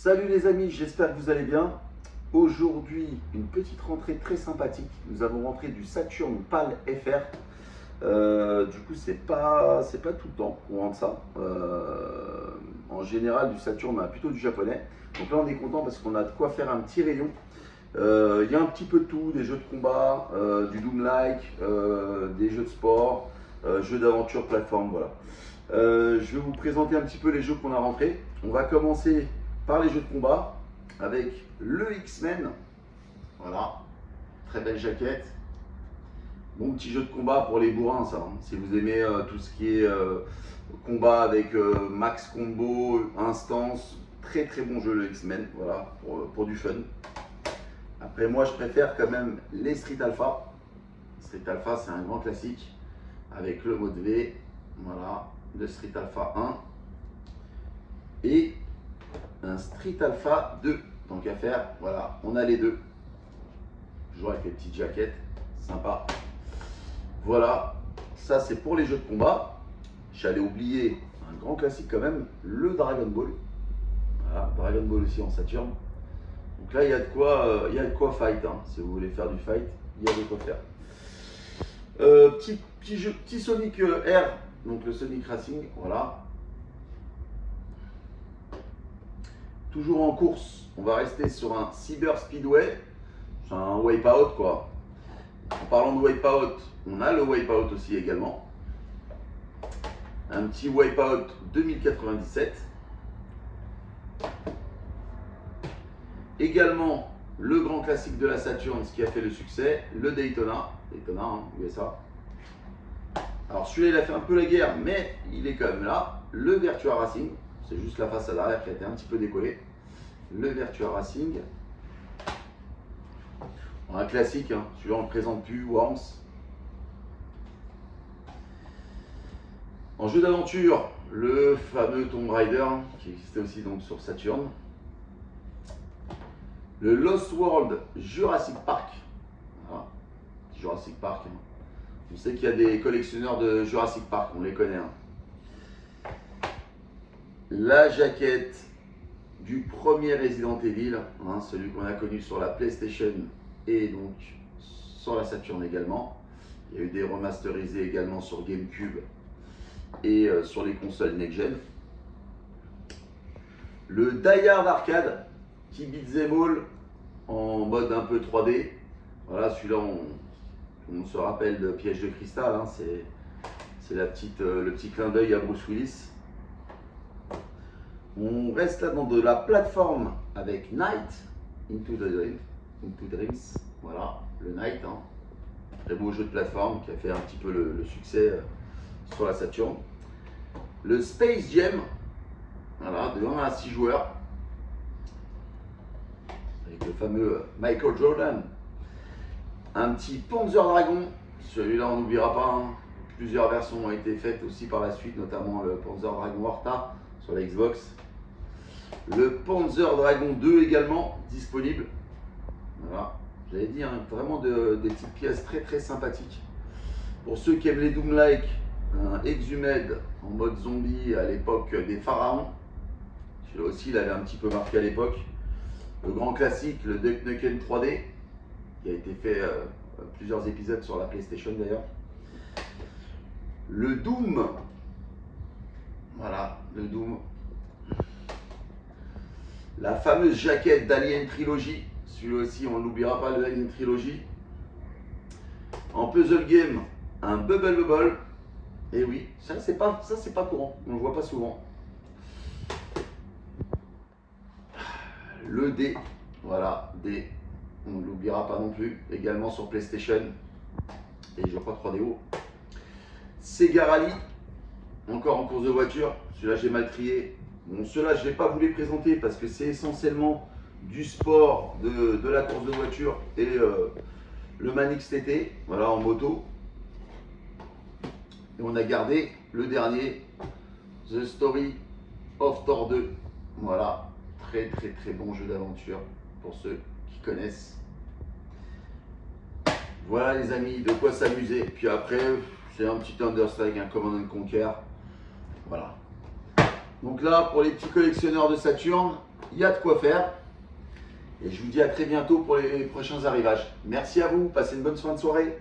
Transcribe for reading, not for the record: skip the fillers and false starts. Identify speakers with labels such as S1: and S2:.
S1: Salut les amis, j'espère que vous allez bien. Aujourd'hui, une petite rentrée très sympathique. Nous avons rentré du Saturn PAL FR. Du coup, c'est pas tout le temps qu'on rentre ça. En général, du Saturn, on a plutôt du japonais. Donc là, on est content parce qu'on a de quoi faire un petit rayon. Il y a un petit peu de tout, des jeux de combat, du Doom-like, des jeux de sport, jeux d'aventure, plateforme, voilà. Je vais vous présenter un petit peu les jeux qu'on a rentrés. On va commencer par les jeux de combat avec le X-Men. Voilà, très belle jaquette. Bon petit jeu de combat pour les bourrins, ça. Si vous aimez tout ce qui est combat avec max combo, instance, très très bon jeu le X-Men, voilà, pour du fun. Après moi je préfère quand même les Street Alpha. Street Alpha c'est un grand classique avec le mode V, voilà, de Street Alpha 1 et un Street Alpha 2, tant qu'à faire, voilà, on a les deux. Toujours avec les petites jaquettes, sympa. Voilà, ça c'est pour les jeux de combat. J'allais oublier un grand classique quand même, le Dragon Ball. Voilà, Dragon Ball aussi en Saturn. Donc là il y a de quoi fight, hein. Si vous voulez faire du fight, il y a de quoi faire. Petit Sonic R, donc le Sonic Racing, voilà. Toujours en course, on va rester sur un Cyber Speedway, c'est un Wipeout quoi. En parlant de Wipeout, on a le Wipeout aussi également. Un petit Wipeout 2097. Également le grand classique de la Saturn, ce qui a fait le succès, le Daytona, hein, USA. Alors celui-là il a fait un peu la guerre, mais il est quand même là. Le Virtua Racing, c'est juste la façade arrière qui a été un petit peu décollée. Le Virtua Racing. Un classique, hein. Celui-là on ne le présente plus, Worms. En jeu d'aventure, le fameux Tomb Raider, qui existait aussi donc sur Saturn. Le Lost World Jurassic Park. Voilà. Jurassic Park. Hein. On sait qu'il y a des collectionneurs de Jurassic Park, on les connaît. Hein. La jaquette du premier Resident Evil, hein, celui qu'on a connu sur la PlayStation et donc sur la Saturn également. Il y a eu des remasterisés également sur GameCube et sur les consoles next-gen. Le Die Hard Arcade, qui beat'em all en mode un peu 3D. Voilà, celui-là, on se rappelle de Piège de cristal, hein, c'est le petit clin d'œil à Bruce Willis. On reste là dans de la plateforme avec Night Into Dreams, voilà, le Night, hein. Très beau jeu de plateforme qui a fait un petit peu le succès sur la Saturn. Le Space Jam, voilà, de 1 à 6 joueurs, avec le fameux Michael Jordan. Un petit Panzer Dragon, celui-là on n'oubliera pas, hein. Plusieurs versions ont été faites aussi par la suite, notamment le Panzer Dragon Horta sur la Xbox. Le Panzer Dragon 2 également disponible. Voilà, j'avais dit, hein, vraiment des petites pièces très très sympathiques. Pour ceux qui aiment les Doom-like, un Exhumed en mode zombie à l'époque des pharaons. Celui-là aussi il avait un petit peu marqué à l'époque. Le grand classique, le Duck Nukem 3D, qui a été fait plusieurs épisodes sur la PlayStation d'ailleurs. Le Doom, voilà, le Doom. La fameuse jaquette d'Alien Trilogy, celui-là aussi on n'oubliera pas, le Alien Trilogy. En puzzle game, un Bubble Bubble. Et oui, ça c'est pas courant, on ne le voit pas souvent. Le D, voilà, D, on ne l'oubliera pas non plus, également sur PlayStation et je crois 3DO. Sega Rally, encore en course de voiture, celui-là j'ai mal trié. Bon, ceux-là je ne vais pas vous les présenter parce que c'est essentiellement du sport, de la course de voiture et le Manix TT, voilà, en moto. Et on a gardé le dernier, The Story of Thor 2, voilà. Très très très bon jeu d'aventure pour ceux qui connaissent. Voilà les amis, de quoi s'amuser. Puis après, c'est un petit Counter-Strike, un Command & Conquer. Voilà. Donc là, pour les petits collectionneurs de Saturn, il y a de quoi faire. Et je vous dis à très bientôt pour les prochains arrivages. Merci à vous, passez une bonne fin de soirée.